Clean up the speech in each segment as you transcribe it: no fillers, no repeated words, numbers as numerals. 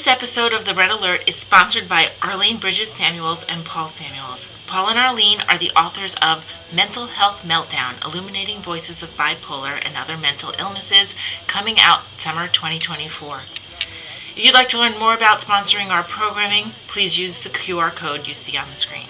This episode of the Red Alert is sponsored by Arlene Bridges Samuels and Paul Samuels. Paul and Arlene are the authors of Mental Health Meltdown, Illuminating Voices of Bipolar and Other Mental Illnesses, coming out summer 2024. If you'd like to learn more about sponsoring our programming, please use the QR code you see on the screen.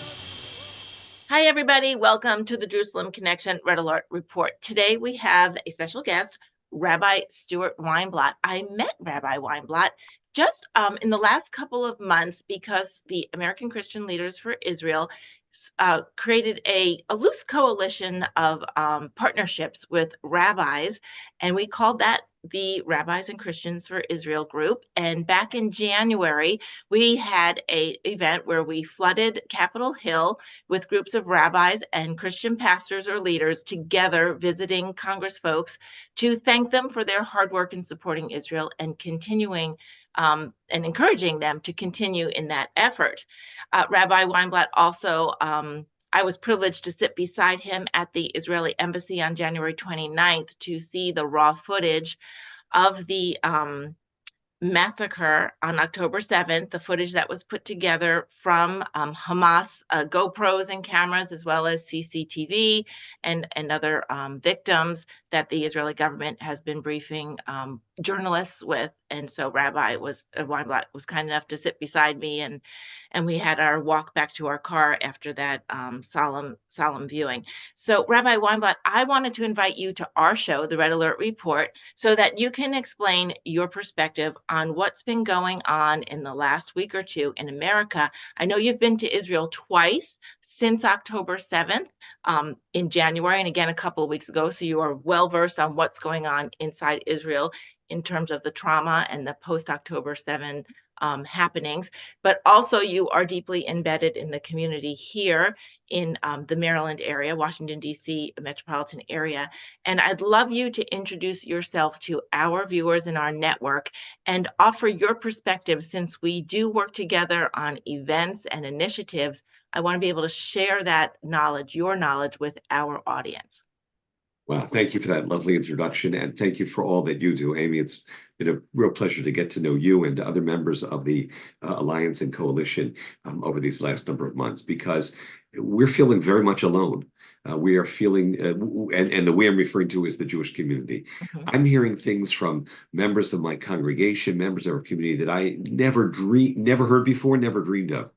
Hi, everybody. Welcome to the Jerusalem Connection Red Alert Report. Today we have a special guest, Rabbi Stuart Weinblatt. I met Rabbi Weinblatt just in the last couple of months because the American Christian Leaders for Israel created a loose coalition of partnerships with rabbis, and we called that the Rabbis and Christians for Israel group. And back in January, we had an event where we flooded Capitol Hill with groups of rabbis and Christian pastors or leaders together visiting Congress folks to thank them for their hard work in supporting Israel and continuing and encouraging them to continue in that effort. Rabbi Weinblatt also, I was privileged to sit beside him at the Israeli embassy on January 29th to see the raw footage of the massacre on October 7th, the footage that was put together from Hamas GoPros and cameras, as well as CCTV and other victims that the Israeli government has been briefing journalists with. And so Rabbi Weinblatt was kind enough to sit beside me, and we had our walk back to our car after that solemn viewing. So Rabbi Weinblatt, I wanted to invite you to our show, the Red Alert Report, so that you can explain your perspective on what's been going on in the last week or two in America. I know you've been to Israel twice since October 7th, in January, and again a couple of weeks ago, so you are well versed on what's going on inside Israel in terms of the trauma and the post-October 7 happenings, but also you are deeply embedded in the community here in the Maryland area, Washington, D.C. metropolitan area. And I'd love you to introduce yourself to our viewers in our network and offer your perspective. Since we do work together on events and initiatives, I want to be able to share that knowledge, your knowledge, with our audience. Well, thank you for that lovely introduction, and thank you for all that you do, Amy. It's been a real pleasure to get to know you and other members of the Alliance and Coalition over these last number of months, because we're feeling very much alone. We are feeling, and the we I'm referring to is the Jewish community. Mm-hmm. I'm hearing things from members of my congregation, members of our community that I never heard before, never dreamed of.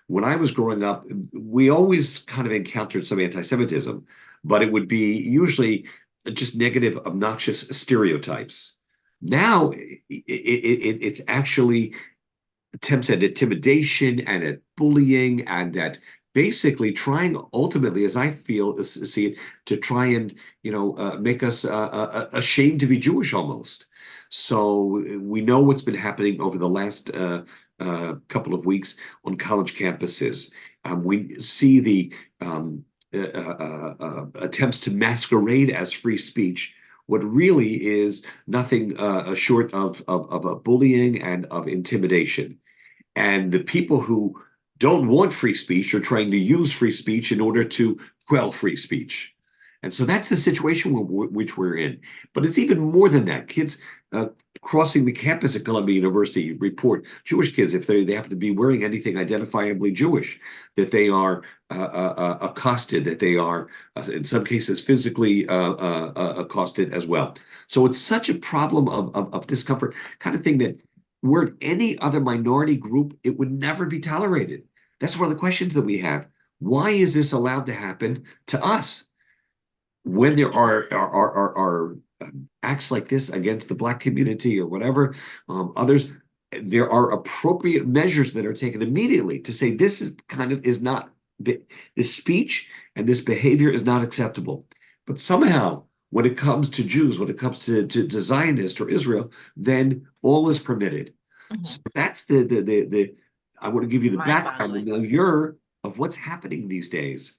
When I was growing up, we always kind of encountered some anti-Semitism, but it would be usually just negative, obnoxious stereotypes. Now it's actually attempts at intimidation and at bullying and at basically trying ultimately, as I see it, to try and make us ashamed to be Jewish almost. So we know what's been happening over the last couple of weeks on college campuses. We see the attempts to masquerade as free speech, what really is nothing short of bullying and of intimidation. And the people who don't want free speech are trying to use free speech in order to quell free speech. And so that's the situation which we're in. But it's even more than that. Kids crossing the campus at Columbia University report Jewish kids, if they happen to be wearing anything identifiably Jewish, that they are accosted, that they are, in some cases, physically accosted as well. So it's such a problem of discomfort, kind of thing that were any other minority group, it would never be tolerated. That's one of the questions that we have. Why is this allowed to happen to us? When there are acts like this against the Black community or whatever, others, there are appropriate measures that are taken immediately to say this is not, this speech and this behavior is not acceptable. But somehow, when it comes to Jews, when it comes to Zionists or Israel, then all is permitted. Mm-hmm. So that's the I want to give you the background, the milieu of what's happening these days.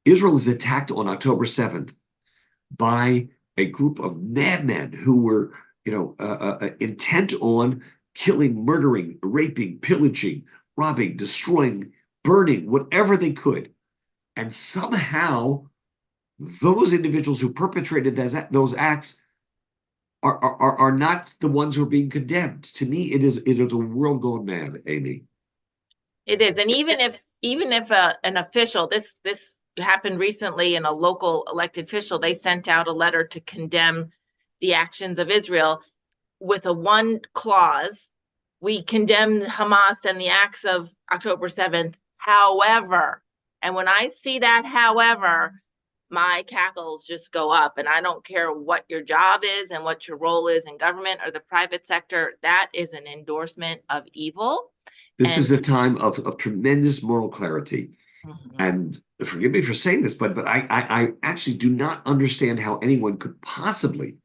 Israel is attacked on October 7th by a group of madmen who were, intent on killing, murdering, raping, pillaging, robbing, destroying, burning, whatever they could. And somehow those individuals who perpetrated those acts are not the ones who are being condemned. To me, it is a world gone mad, Amy. It is, and even if an official, this happened recently, in a local elected official, they sent out a letter to condemn the actions of Israel with a one clause: we condemn Hamas and the acts of October 7th. However, and when I see that, however, my cackles just go up. And I don't care what your job is and what your role is in government or the private sector. That is an endorsement of evil. This And is a time of tremendous moral clarity. Mhm. And forgive me for saying this, but I actually do not understand how anyone could possibly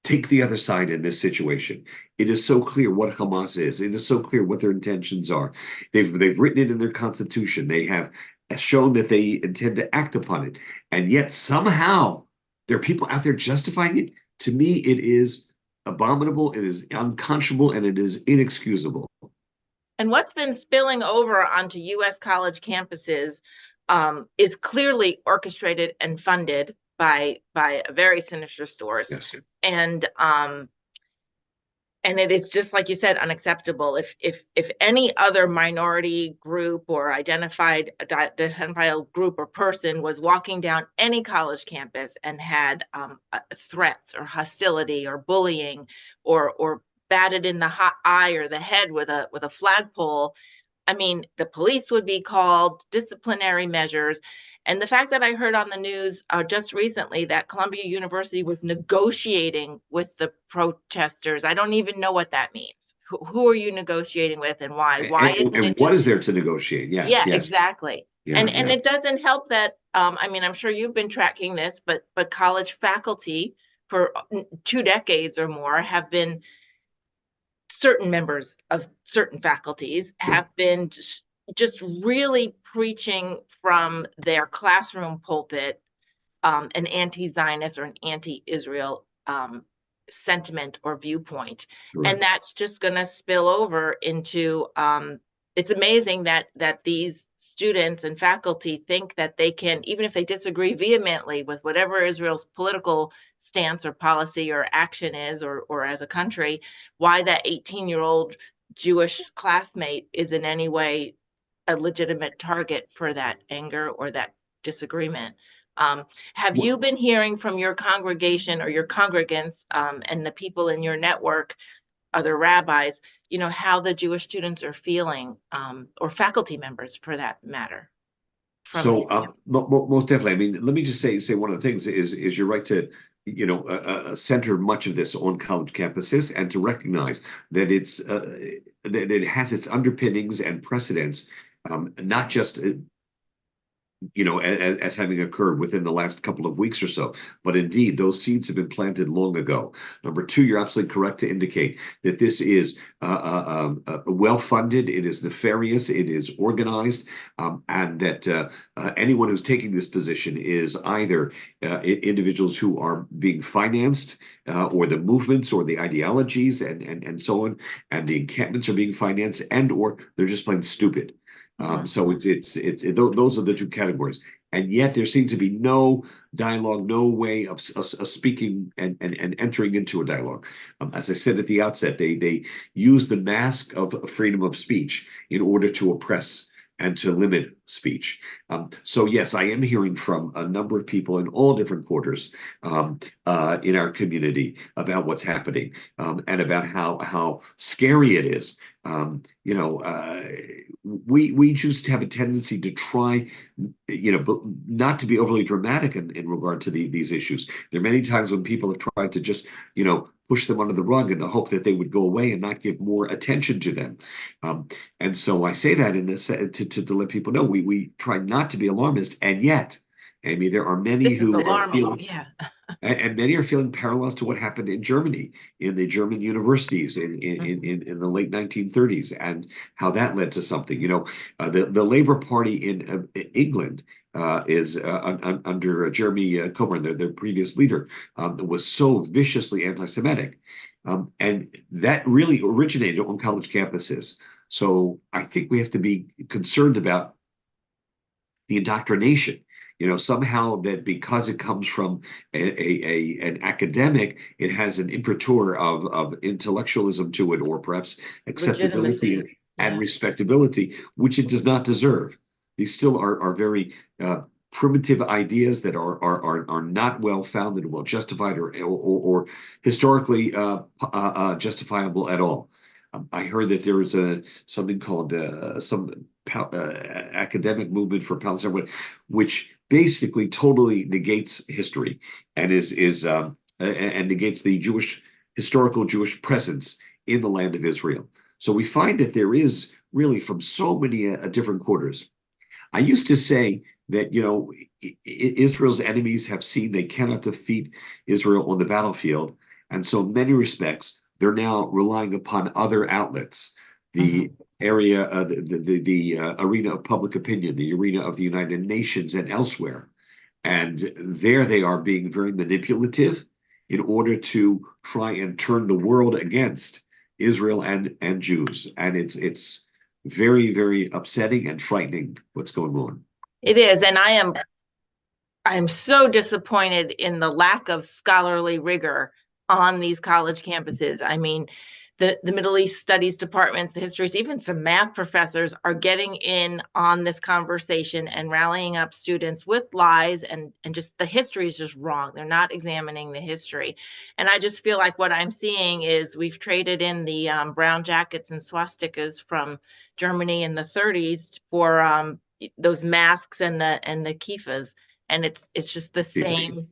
take the other side in this situation. It is so clear what Hamas is. It is so clear what their intentions are. They've written it in their constitution. They have shown that they intend to act upon it. And yet somehow there are people out there justifying it. To me, it is abominable, it is unconscionable, and it is inexcusable. And what's been spilling over onto U.S. college campuses is clearly orchestrated and funded by a very sinister source. Yes. And it is, just like you said, unacceptable. If any other minority group or identifiable group or person was walking down any college campus and had threats or hostility or bullying, or batted in the eye or the head with a flagpole, I mean, the police would be called, disciplinary measures. And the fact that I heard on the news just recently that Columbia University was negotiating with the protesters, I don't even know what that means. Who are you negotiating with, and why? Why isn't And it what just? is there to negotiate? Yes, Yeah, yes. exactly. Yeah, And yeah. it doesn't help that I mean, I'm sure you've been tracking this, but college faculty for 2 decades or more have been, certain members of certain faculties Sure. have been just really preaching from their classroom pulpit an anti-Zionist or an anti-Israel sentiment or viewpoint, and Correct. that's just going to spill over into. It's amazing that these students and faculty think that they can, even if they disagree vehemently with whatever Israel's political stance or policy or action is, or as a country, why that 18-year-old Jewish classmate is in any way a legitimate target for that anger or that disagreement. Have Well, you been hearing from your congregation or your congregants and the people in your network, other rabbis, how the Jewish students are feeling, or faculty members for that matter, from these So camps? most definitely. I mean, let me just say one of the things is you're right to center much of this on college campuses and to recognize that that it has its underpinnings and precedents, not just as having occurred within the last couple of weeks or so. But indeed, those seeds have been planted long ago. Number two, you're absolutely correct to indicate that this is well-funded, it is nefarious, it is organized, and that anyone who's taking this position is either individuals who are being financed, or the movements or the ideologies and so on, and the encampments are being financed, and or they're just plain stupid. So those are the two categories, and yet there seems to be no dialogue, no way of speaking and entering into a dialogue. As I said at the outset, they use the mask of freedom of speech in order to oppress and to limit speech. So yes, I am hearing from a number of people in all different quarters in our community about what's happening, and about how scary it is. We just have a tendency to try, but not to be overly dramatic in regard to these issues. There are many times when people have tried to just, push them under the rug in the hope that they would go away and not give more attention to them. And so I say that in this to let people know we try not to be alarmist, and yet, Amy, there are many This is who are alarming. feeling, Yeah. and many are feeling parallels to what happened in Germany, in the German universities in the late 1930s, and how that led to something. The Labour Party in England is under Jeremy Corbyn, their previous leader, was so viciously anti-Semitic, and that really originated on college campuses. So I think we have to be concerned about the indoctrination. somehow that because it comes from an academic, it has an imprimatur of intellectualism to it, or perhaps acceptability Legitimacy. and Yeah. respectability, which it does not deserve. These still are very primitive ideas that are not well founded, well justified, or historically justifiable at all. I heard that there was something called some academic movement for Palestine, which basically totally negates history and and negates the historical Jewish presence in the land of Israel. So we find that there is really from so many different quarters. I used to say that Israel's enemies have seen they cannot defeat Israel on the battlefield, and so in many respects they're now relying upon other outlets, the Hmm. area, the arena of public opinion, the arena of the United Nations, and elsewhere. And there they are being very manipulative in order to try and turn the world against Israel and Jews. And it's very, very upsetting and frightening what's going on. It is, and I am so disappointed in the lack of scholarly rigor on these college campuses. I mean, the Middle East studies departments, the histories, even some math professors are getting in on this conversation and rallying up students with lies, and just the history is just wrong. They're not examining the history. And I just feel like what I'm seeing is we've traded in the brown jackets and swastikas from Germany in the 30s for those masks and the kiffas, and it's just the Yes. same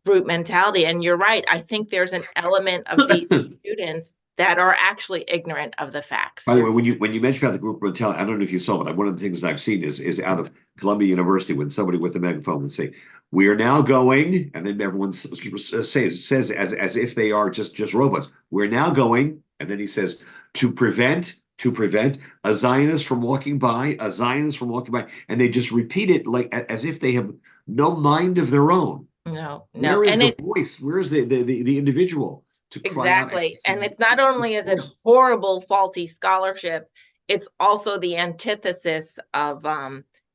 brute mentality. And you're right. I think there's an element of these students that are actually ignorant of the facts. By the way, when you mentioned about the group mentality, I don't know if you saw, but one of the things that I've seen is out of Columbia University when somebody with a megaphone would say, "We are now going," and then everyone says as if they are just robots. "We're now going," and then he says, to prevent a Zionist from walking by, a Zionist from walking by," and they just repeat it like as if they have no mind of their own. No, no. Where is And the it voice? Where is the individual to cry out exactly. against And the it's not only is it system? horrible, faulty scholarship, it's also the antithesis of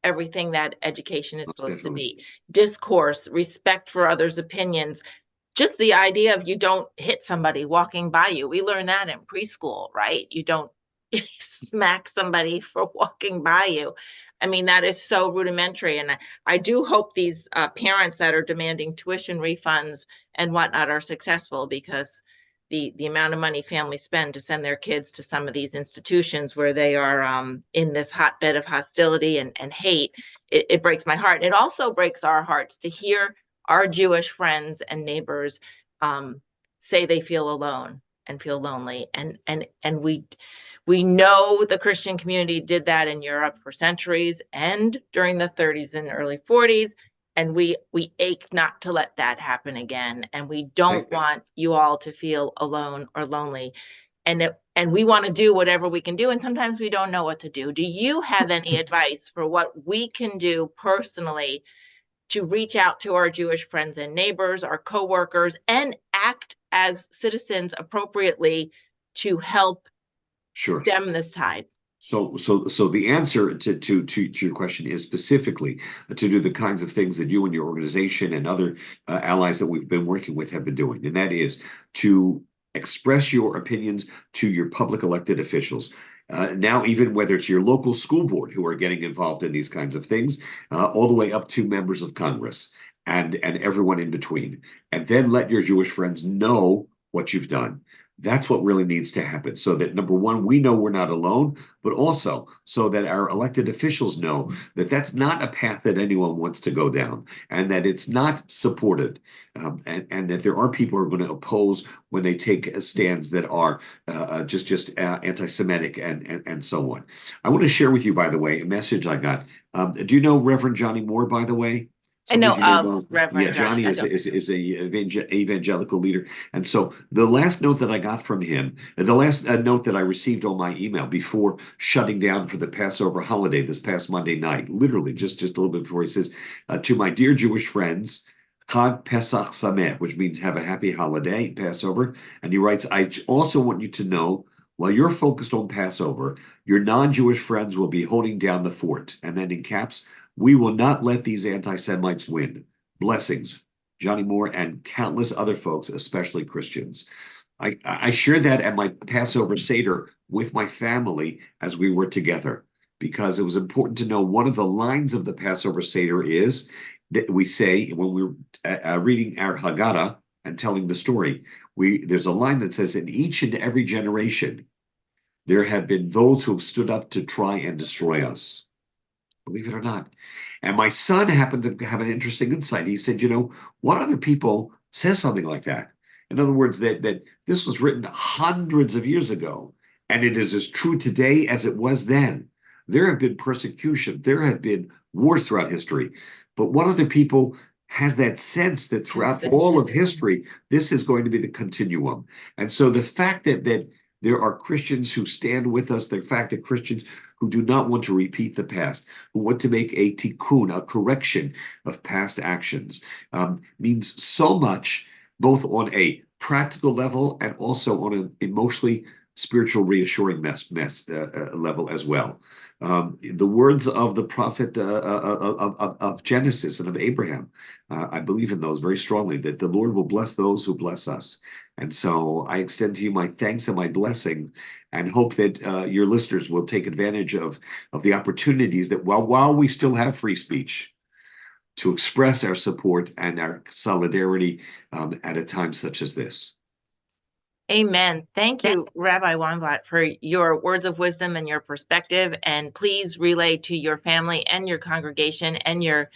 everything that education is Most supposed to definitely. be. Discourse, respect for others' opinions, just the idea of you don't hit somebody walking by you. We learn that in preschool, right? You don't smack somebody for walking by you. I mean, that is so rudimentary. And I do hope these parents that are demanding tuition refunds and whatnot are successful, because the amount of money families spend to send their kids to some of these institutions where they are in this hotbed of hostility and hate, it breaks my heart. It also breaks our hearts to hear our Jewish friends and neighbors say they feel alone and feel lonely. And we know the Christian community did that in Europe for centuries and during the 30s and early 40s. And we ache not to let that happen again. And we don't want you all to feel alone or lonely. And we want to do whatever we can do. And sometimes we don't know what to do. Do you have any advice for what we can do personally to reach out to our Jewish friends and neighbors, our coworkers, and act as citizens appropriately to help Sure. stem this tide? So the answer to your question is specifically to do the kinds of things that you and your organization and other allies that we've been working with have been doing, and that is to express your opinions to your public elected officials. Now, even whether it's your local school board who are getting involved in these kinds of things, all the way up to members of Congress and everyone in between, and then let your Jewish friends know what you've done. That's what really needs to happen, so that number one, we know we're not alone, but also so that our elected officials know that that's not a path that anyone wants to go down, and that it's not supported, and that there are people who are going to oppose when they take stands that are just anti-Semitic and so on. I want to share with you, by the way, a message I got. Do you know Reverend Johnny Moore, by the way? I Some know of you may of know. Yeah, Reverend Johnny. Johnny I is don't. is a evangelical leader, and so the last note that I got from him, the last note that I received on my email before shutting down for the Passover holiday this past Monday night, literally just a little bit before, he says, "To my dear Jewish friends, Chag Pesach Sameach," which means have a happy holiday, Passover. And he writes, "I also want you to know, while you're focused on Passover, your non-Jewish friends will be holding down the fort." And then in caps, We will not let these anti-Semites win. Blessings, Johnny Moore and countless other folks, especially Christians. I shared that at my Passover Seder with my family as we were together, because it was important to know one of the lines of the Passover Seder is that we say when we're reading our Haggadah and telling the story, there's a line that says, in each and every generation, there have been those who have stood up to try and destroy us. Believe it or not. And my son happened to have an interesting insight. He said, what other people says something like that? In other words, that this was written hundreds of years ago, and it is as true today as it was then. There have been persecution, there have been wars throughout history, but what other people has that sense that throughout all of history, this is going to be the continuum? And so the fact that there are Christians who stand with us, the fact that Christians who do not want to repeat the past, who want to make a tikkun, a correction of past actions, means so much, both on a practical level and also on an emotionally spiritual reassuring level as well. The words of the prophet of Genesis and of Abraham, I believe in those very strongly, that the Lord will bless those who bless us. And so I extend to you my thanks and my blessing, and hope that your listeners will take advantage of the opportunities that while we still have free speech, to express our support and our solidarity at a time such as this. Amen. Thank you, Rabbi Weinblatt, for your words of wisdom and your perspective. And please relay to your family and your congregation and your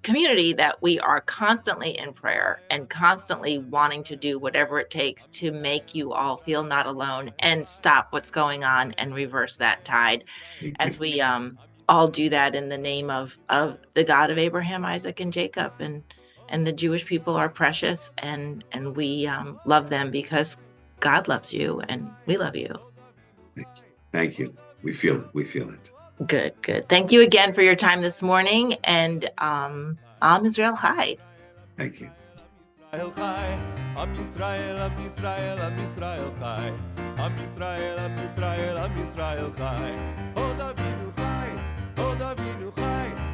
community that we are constantly in prayer and constantly wanting to do whatever it takes to make you all feel not alone and stop what's going on and reverse that tide as we all do that in the name of the God of Abraham, Isaac, and Jacob. And the Jewish people are precious, and we love them because God loves you and we love you. Thank you. We feel it. We feel it. Good. Thank you again for your time this morning. And Am Israel Chai. Thank you. Am Yisrael, Am Yisrael, Am Yisrael Chai. Am Yisrael, Am Yisrael, Am Yisrael Chai. Od Avinu Chai, Od Avinu Chai.